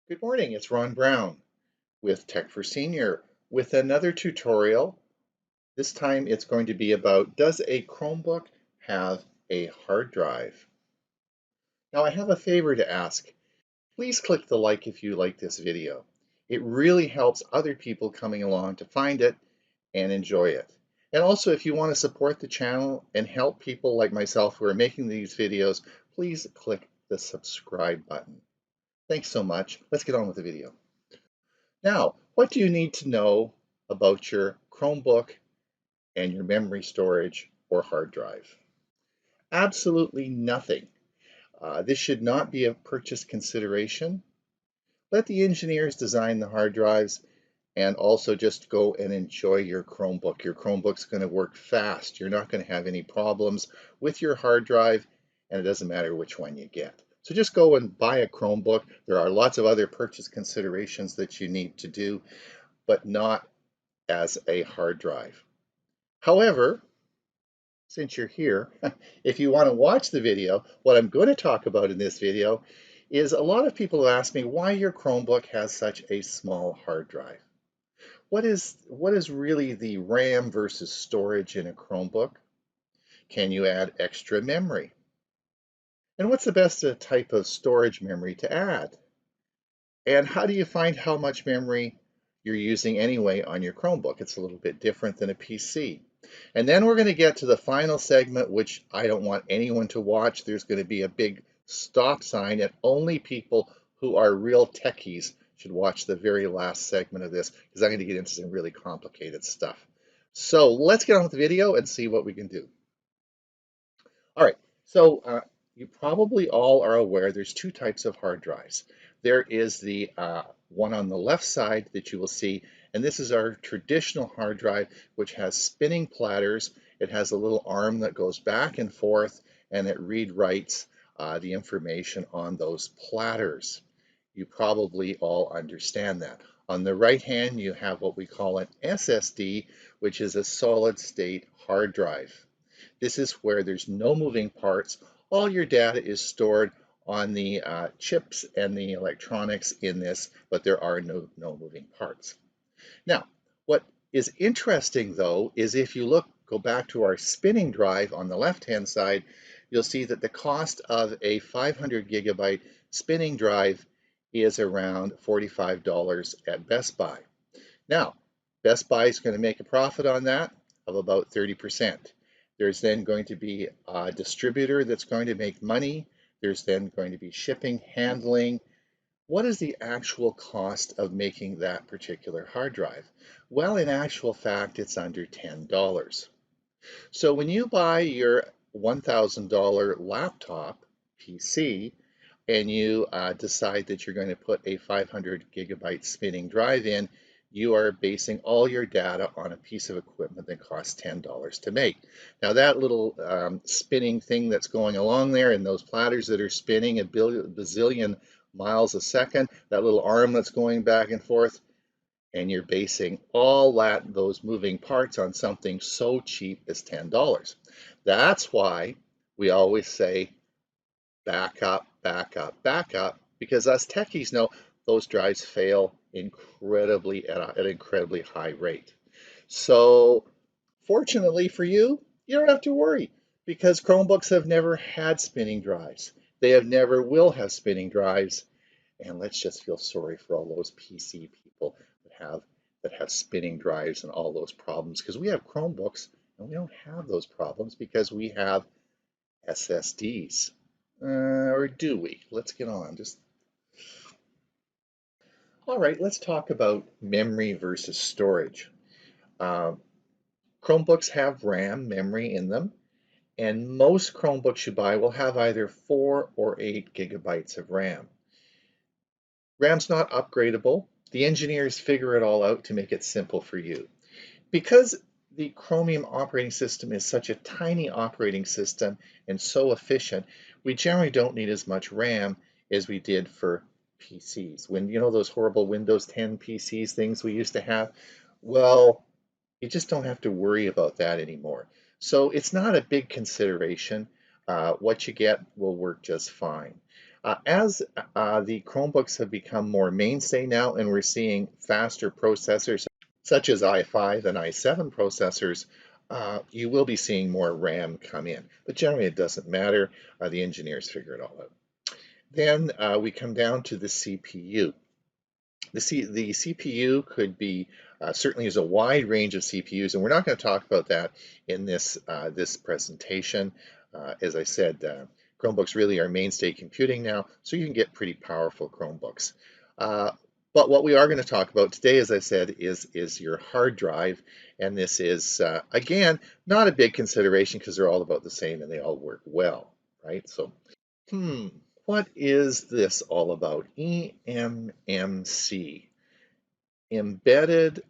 Good morning, it's Ron Brown with Tech for Senior with another tutorial. This time it's going to be about, does a Chromebook have a hard drive? Now I have a favor to ask. Please click the like if you like this video. It really helps other people coming along to find it and enjoy it. And also, if you want to support the channel and help people like myself who are making these videos, please click the subscribe button. Thanks so much. Let's get on with the video. Now, what do you need to know about your Chromebook and your memory storage or hard drive? Absolutely nothing. This should not be a purchase consideration. Let the engineers design the hard drives and also just go and enjoy your Chromebook. Your Chromebook's going to work fast. You're not going to have any problems with your hard drive, and it doesn't matter which one you get. So just go and buy a Chromebook. There are lots of other purchase considerations that you need to do, but not as a hard drive. However, since you're here, if you want to watch the video, what I'm going to talk about in this video is a lot of people ask me why your Chromebook has such a small hard drive. What is really the RAM versus storage in a Chromebook? Can you add extra memory? And what's the best type of storage memory to add? And how do you find how much memory you're using anyway on your Chromebook? It's a little bit different than a PC. And then we're going to get to the final segment, which I don't want anyone to watch. There's going to be a big stop sign, and only people who are real techies should watch the very last segment of this, because I'm going to get into some really complicated stuff. So let's get on with the video and see what we can do. All right, so you probably all are aware there's two types of hard drives. There is the one on the left side that you will see, and this is our traditional hard drive, which has spinning platters. It has a little arm that goes back and forth, and it read-writes the information on those platters. You probably all understand that. On the right hand, you have what we call an SSD, which is a solid-state hard drive. This is where there's no moving parts. All your data is stored on the chips and the electronics in this, but there are no moving parts. Now, what is interesting though is if you go back to our spinning drive on the left-hand side, you'll see that the cost of a 500 gigabyte spinning drive is around $45 at Best Buy. Now, Best Buy is going to make a profit on that of about 30%. There's then going to be a distributor that's going to make money. There's then going to be shipping, handling. What is the actual cost of making that particular hard drive? Well, in actual fact, it's under $10. So when you buy your $1,000 laptop PC and you decide that you're going to put a 500 gigabyte spinning drive in, you are basing all your data on a piece of equipment that costs $10 to make. Now that little spinning thing that's going along there and those platters that are spinning a bazillion miles a second, that little arm that's going back and forth, and you're basing all those moving parts on something so cheap as $10. That's why we always say back up, back up, back up, because us techies know those drives fail incredibly at an incredibly high rate. So fortunately for you, you don't have to worry, because Chromebooks have never had spinning drives. They have never will have spinning drives. And let's just feel sorry for all those PC people that have spinning drives and all those problems, because we have Chromebooks and we don't have those problems because we have SSDs. Or do we? Let's get on. All right, let's talk about memory versus storage. Chromebooks have RAM memory in them, and most Chromebooks you buy will have either 4 or 8 gigabytes of RAM. RAM's not upgradable. The engineers figure it all out to make it simple for you. Because the Chromium operating system is such a tiny operating system and so efficient, we generally don't need as much RAM as we did for PCs. When you know those horrible Windows 10 PCs things we used to have, well, you just don't have to worry about that anymore. So it's not a big consideration. What you get will work just fine. As the Chromebooks have become more mainstay now, and we're seeing faster processors such as i5 and i7 processors, you will be seeing more RAM come in. But generally, it doesn't matter. The engineers figure it all out. Then we come down to the CPU. The CPU could be certainly there's a wide range of CPUs, and we're not going to talk about that in this presentation. As I said, Chromebooks really are mainstay computing now, so you can get pretty powerful Chromebooks. But what we are going to talk about today, as I said, is your hard drive, and this is again not a big consideration because they're all about the same and they all work well, right? So what is this all about? eMMC, Embedded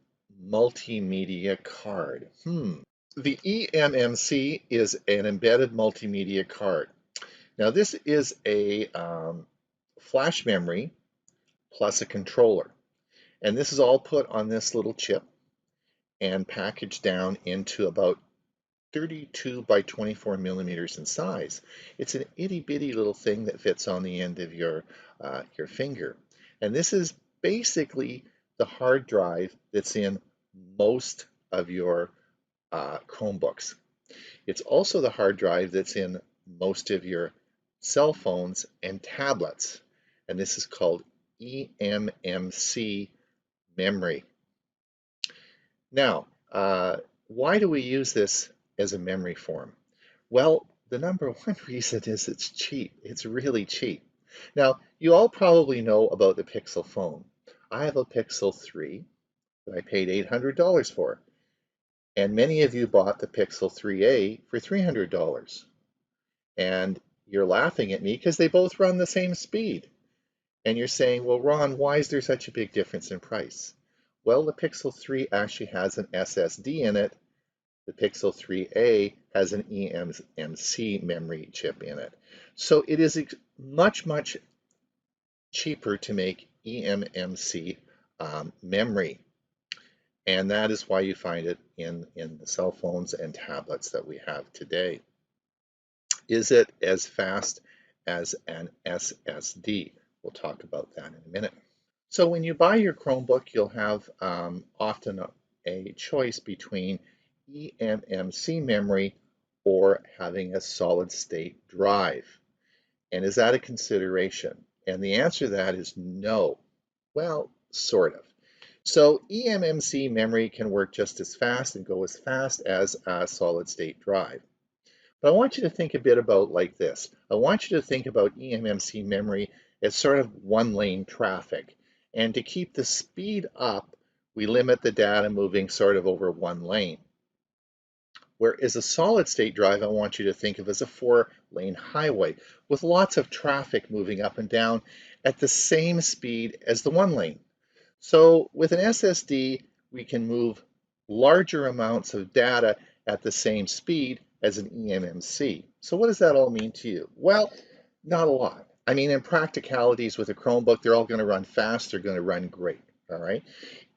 Multimedia Card. The eMMC is an embedded multimedia card. Now this is a flash memory plus a controller. And this is all put on this little chip and packaged down into about 32 by 24 millimeters in size. It's an itty bitty little thing that fits on the end of your finger. And this is basically the hard drive that's in most of your Chromebooks. It's also the hard drive that's in most of your cell phones and tablets. And this is called eMMC memory. Now, why do we use this as a memory form? Well, the number one reason is it's cheap. It's really cheap. Now, you all probably know about the Pixel phone. I have a Pixel 3 that I paid $800 for. And many of you bought the Pixel 3a for $300. And you're laughing at me because they both run the same speed. And you're saying, well, Ron, why is there such a big difference in price? Well, the Pixel 3 actually has an SSD in it. The Pixel 3a has an eMMC memory chip in it. So it is much, much cheaper to make eMMC memory. And that is why you find it in the cell phones and tablets that we have today. Is it as fast as an SSD? We'll talk about that in a minute. So when you buy your Chromebook, you'll have often a choice between eMMC memory or having a solid state drive. And is that a consideration? And the answer to that is no. Well, sort of. So eMMC memory can work just as fast and go as fast as a solid state drive. But I want you to think a bit about like this. I want you to think about eMMC memory as sort of one-lane traffic. And to keep the speed up, we limit the data moving sort of over one lane. Whereas a solid state drive, I want you to think of as a four-lane highway with lots of traffic moving up and down at the same speed as the one lane. So with an SSD, we can move larger amounts of data at the same speed as an eMMC. So what does that all mean to you? Well, not a lot. I mean, in practicalities with a Chromebook, they're all going to run fast, they're going to run great, all right?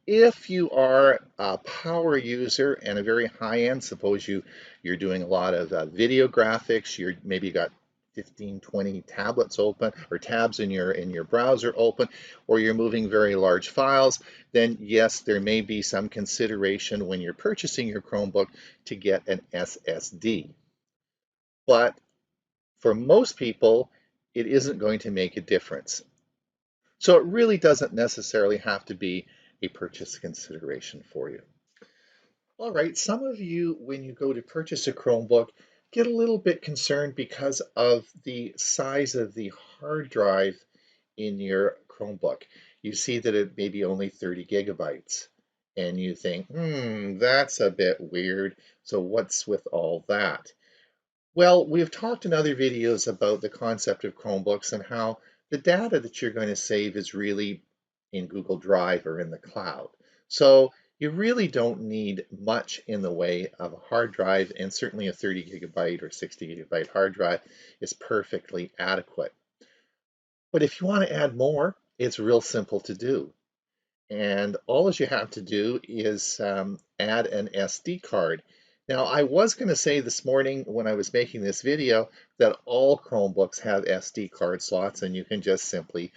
If you are a power user and a very high-end, suppose you're doing a lot of video graphics, maybe you got 15, 20 tablets open or tabs in your browser open, or you're moving very large files, then yes, there may be some consideration when you're purchasing your Chromebook to get an SSD. But for most people, it isn't going to make a difference. So it really doesn't necessarily have to be a purchase consideration for you. All right, some of you, when you go to purchase a Chromebook, get a little bit concerned because of the size of the hard drive in your Chromebook. You see that it may be only 30 gigabytes, and you think, that's a bit weird. So what's with all that? Well, we've talked in other videos about the concept of Chromebooks and how the data that you're going to save is really in Google Drive or in the cloud. So you really don't need much in the way of a hard drive, and certainly a 30 gigabyte or 60 gigabyte hard drive is perfectly adequate. But if you want to add more, it's real simple to do. And all you have to do is add an SD card. Now, I was going to say this morning when I was making this video that all Chromebooks have SD card slots and you can just simply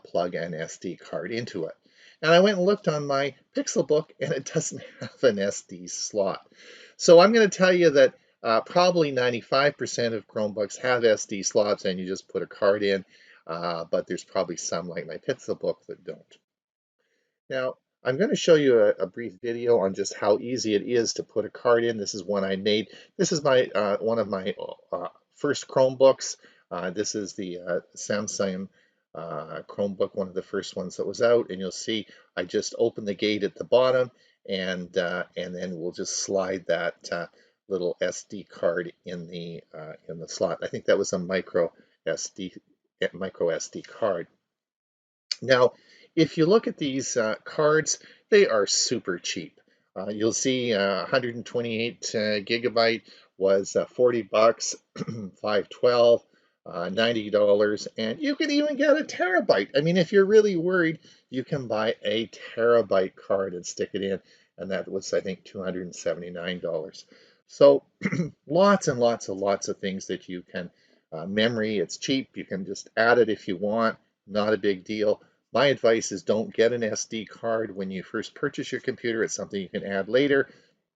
plug an SD card into it. And I went and looked on my Pixelbook and it doesn't have an SD slot. So I'm going to tell you that probably 95% of Chromebooks have SD slots and you just put a card in, but there's probably some like my Pixelbook that don't. Now, I'm going to show you a brief video on just how easy it is to put a card in. This is one I made. This is my one of my first Chromebooks. This is the Samsung Chromebook, one of the first ones that was out. And you'll see I just open the gate at the bottom, and then we'll just slide that little SD card in the slot. I think that was a micro SD card. Now, if you look at these cards, they are super cheap. You'll see 128 gigabyte was 40 bucks, 512, $90, and you can even get a terabyte. I mean, if you're really worried, you can buy a terabyte card and stick it in, and that was, I think, $279. So lots and lots of things that you can memory. It's cheap. You can just add it if you want. Not a big deal. My advice is don't get an SD card when you first purchase your computer. It's something you can add later.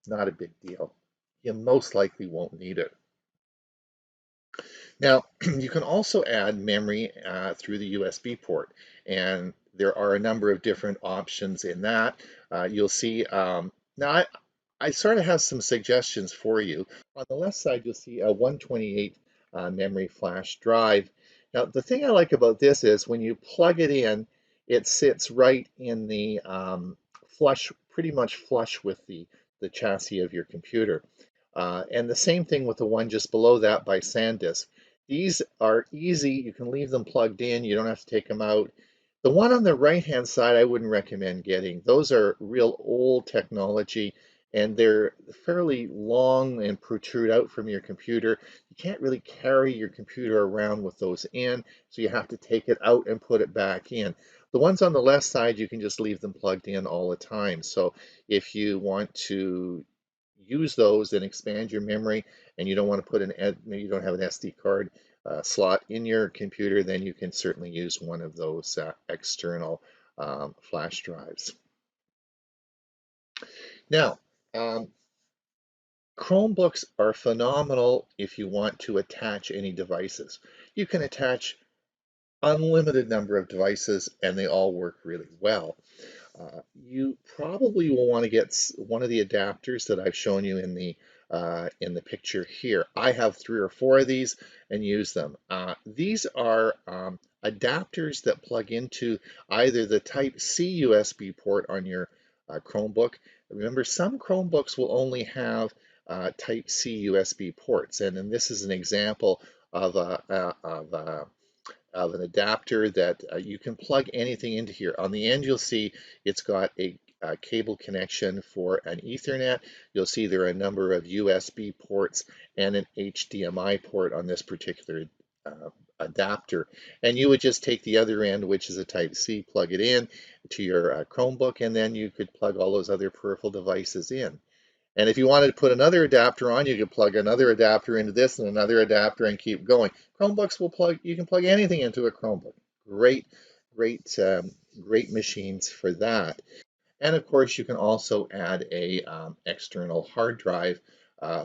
Not a big deal. You most likely won't need it. Now, you can also add memory through the USB port, and there are a number of different options in that. You'll see, now I sort of have some suggestions for you. On the left side, you'll see a 128 memory flash drive. Now, the thing I like about this is when you plug it in, it sits right in the pretty much flush with the chassis of your computer. And the same thing with the one just below that by SanDisk. These are easy. You can leave them plugged in. You don't have to take them out. The one on the right-hand side, I wouldn't recommend getting. Those are real old technology, and they're fairly long and protrude out from your computer. You can't really carry your computer around with those in, so you have to take it out and put it back in. The ones on the left side, you can just leave them plugged in all the time. So if you want to use those and expand your memory, and you don't want to put maybe you don't have an SD card slot in your computer, then you can certainly use one of those external flash drives. Now, Chromebooks are phenomenal if you want to attach any devices. You can attach unlimited number of devices and they all work really well. You probably will want to get one of the adapters that I've shown you in the picture here. I have 3 or 4 of these and use them. These are adapters that plug into either the Type-C USB port on your Chromebook. Remember, some Chromebooks will only have Type-C USB ports, and then this is an example of an adapter that you can plug anything into here. On the end, you'll see it's got a cable connection for an Ethernet. You'll see there are a number of USB ports and an HDMI port on this particular adapter. And you would just take the other end, which is a Type-C, plug it in to your Chromebook, and then you could plug all those other peripheral devices in. And if you wanted to put another adapter on, you could plug another adapter into this and another adapter and keep going. Chromebooks you can plug anything into a Chromebook. Great machines for that. And of course, you can also add a external hard drive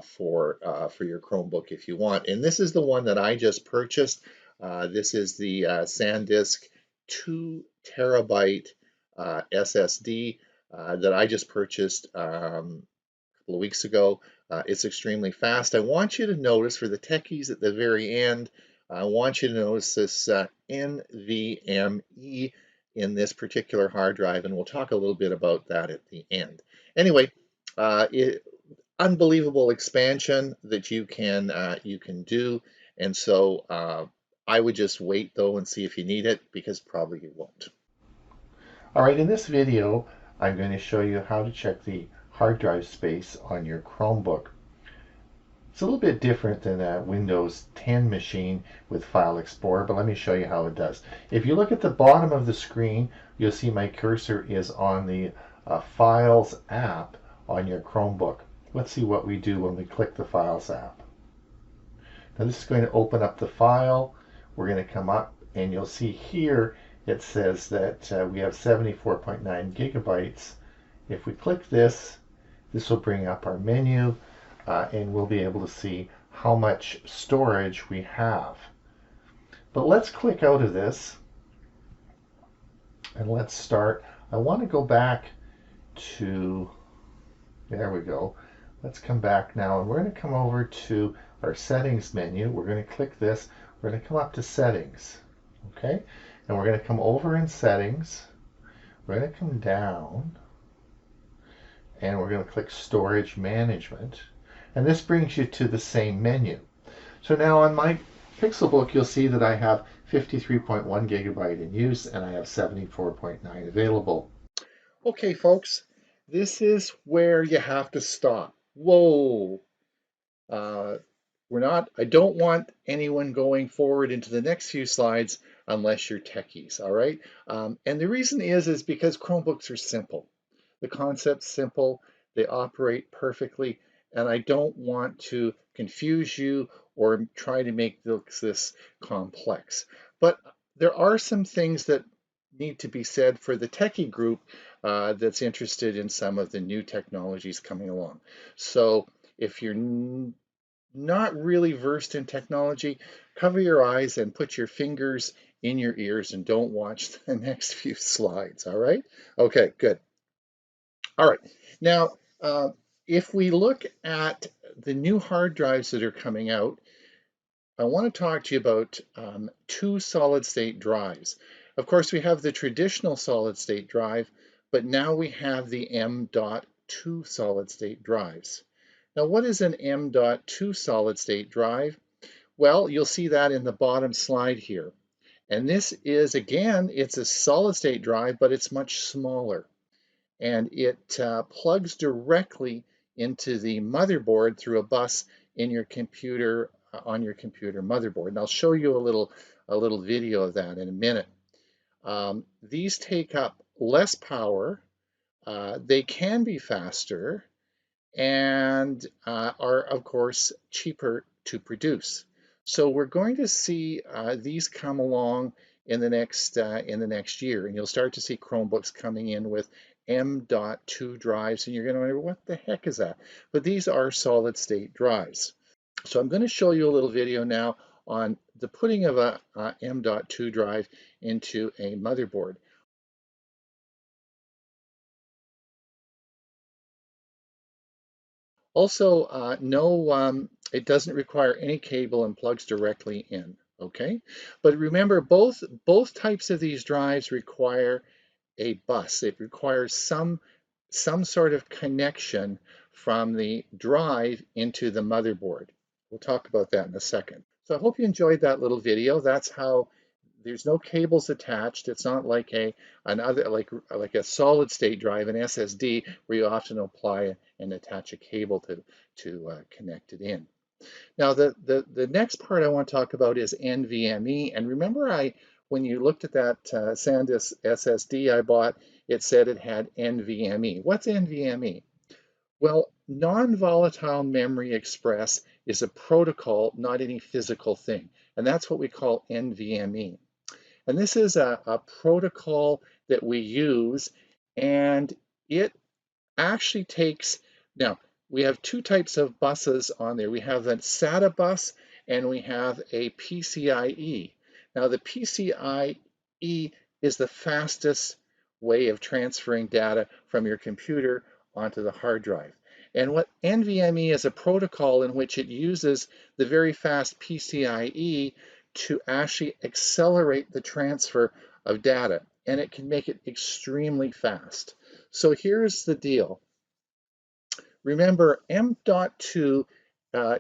for your Chromebook if you want. And this is the one that I just purchased. This is the SanDisk 2 terabyte SSD that I just purchased of weeks ago. It's extremely fast. I want you to notice for the techies at the very end, I want you to notice this NVMe in this particular hard drive, and we'll talk a little bit about that at the end. Anyway, unbelievable expansion that you can do, and so I would just wait though and see if you need it, because probably you won't. All right, in this video, I'm going to show you how to check the hard drive space on your Chromebook. It's a little bit different than a Windows 10 machine with File Explorer, but let me show you how it does. If you look at the bottom of the screen, you'll see my cursor is on the Files app on your Chromebook. let's see what we do when we click the Files app. Now this is going to open up the file. We're going to come up and you'll see here it says that we have 74.9 gigabytes. If we click this, this will bring up our menu and we'll be able to see how much storage we have. But let's click out of this and let's start. I want to go back to, there we go. Let's come back now and we're going to come over to our settings menu. We're going to click this. We're going to come up to settings. Okay? And we're going to come over in settings. We're going to come down and we're going to click storage management. And this brings you to the same menu. So now on my Pixelbook, you'll see that I have 53.1 gigabyte in use and I have 74.9 available. Okay, folks, this is where you have to stop. Whoa! I don't want anyone going forward into the next few slides unless you're techies, all right? And the reason is because Chromebooks are simple. The concept's simple, they operate perfectly, and I don't want to confuse you or try to make this complex. But there are some things that need to be said for the techie group that's interested in some of the new technologies coming along. So if you're not really versed in technology, cover your eyes and put your fingers in your ears and don't watch the next few slides, all right? Okay, good. All right, now if we look at the new hard drives that are coming out, I want to talk to you about two solid-state drives. Of course, we have the traditional solid-state drive, but now we have the M.2 solid-state drives. Now, what is an M.2 solid-state drive? Well, you'll see that in the bottom slide here. And this is, again, it's a solid-state drive, but it's much smaller. And it plugs directly into the motherboard through a bus in your computer, on your computer motherboard. And I'll show you a little video of that in a minute. These take up less power, they can be faster, and are of course cheaper to produce. So we're going to see these come along in the next year, and you'll start to see Chromebooks coming in with M.2 drives, and you're going to wonder, what the heck is that? But these are solid state drives. So I'm going to show you a little video now on the putting of a M.2 drive into a motherboard. Also, no, it doesn't require any cable and plugs directly in, okay? But remember, both types of these drives require a bus. It requires some sort of connection from the drive into the motherboard. We'll talk about that in a second. So I hope you enjoyed that little video. That's how there's no cables attached. It's not like like a solid state drive, an SSD, where you often apply and attach a cable to connect it in. Now the next part I want to talk about is NVMe. And remember, when you looked at that SanDisk SSD I bought, it said it had NVMe. What's NVMe? Well, non-volatile memory express is a protocol, not any physical thing. And that's what we call NVMe. And this is a protocol that we use, and it actually takes, now we have two types of buses on there. We have a SATA bus and we have a PCIe. Now the PCIe is the fastest way of transferring data from your computer onto the hard drive. And what NVMe is a protocol in which it uses the very fast PCIe to actually accelerate the transfer of data, and it can make it extremely fast. So here's the deal. Remember, M.2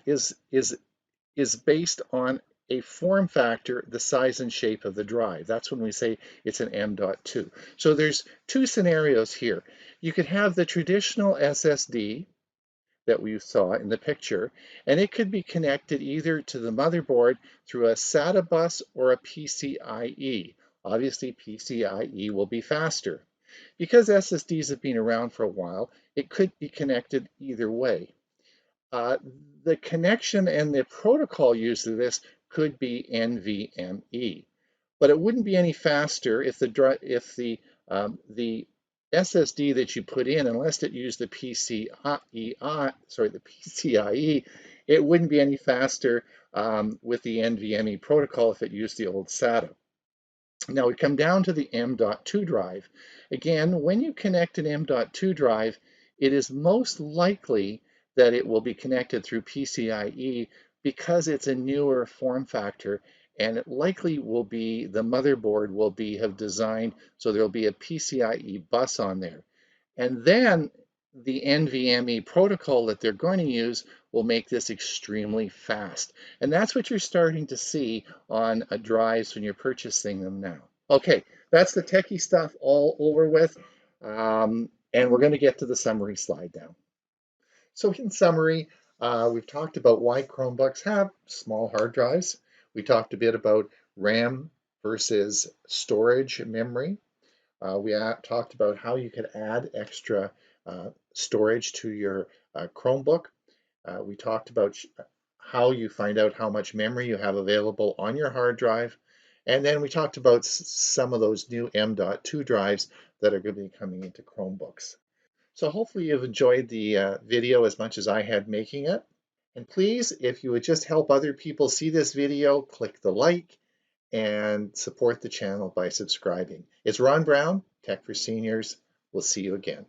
is based on a form factor, the size and shape of the drive. That's when we say it's an M.2. So there's two scenarios here. You could have the traditional SSD that we saw in the picture, and it could be connected either to the motherboard through a SATA bus or a PCIe. Obviously, PCIe will be faster. Because SSDs have been around for a while, it could be connected either way. Uh, the connection and the protocol used to this could be NVMe, but it wouldn't be any faster if the SSD that you put in, unless it used the PCIe, it wouldn't be any faster with the NVMe protocol if it used the old SATA. Now we come down to the M.2 drive. Again, when you connect an M.2 drive, it is most likely that it will be connected through PCIe because it's a newer form factor, and it likely will be the motherboard will be have designed so there'll be a PCIe bus on there. And then the NVMe protocol that they're going to use will make this extremely fast. And that's what you're starting to see on drives when you're purchasing them now. Okay, that's the techie stuff all over with. And we're going to get to the summary slide now. So in summary, we've talked about why Chromebooks have small hard drives. We talked a bit about RAM versus storage memory. We talked about how you could add extra storage to your Chromebook. We talked about how you find out how much memory you have available on your hard drive. And then we talked about some of those new M.2 drives that are going to be coming into Chromebooks. So hopefully you've enjoyed the video as much as I had making it. And please, if you would just help other people see this video, click the like and support the channel by subscribing. It's Ron Brown, Tech for Seniors. We'll see you again.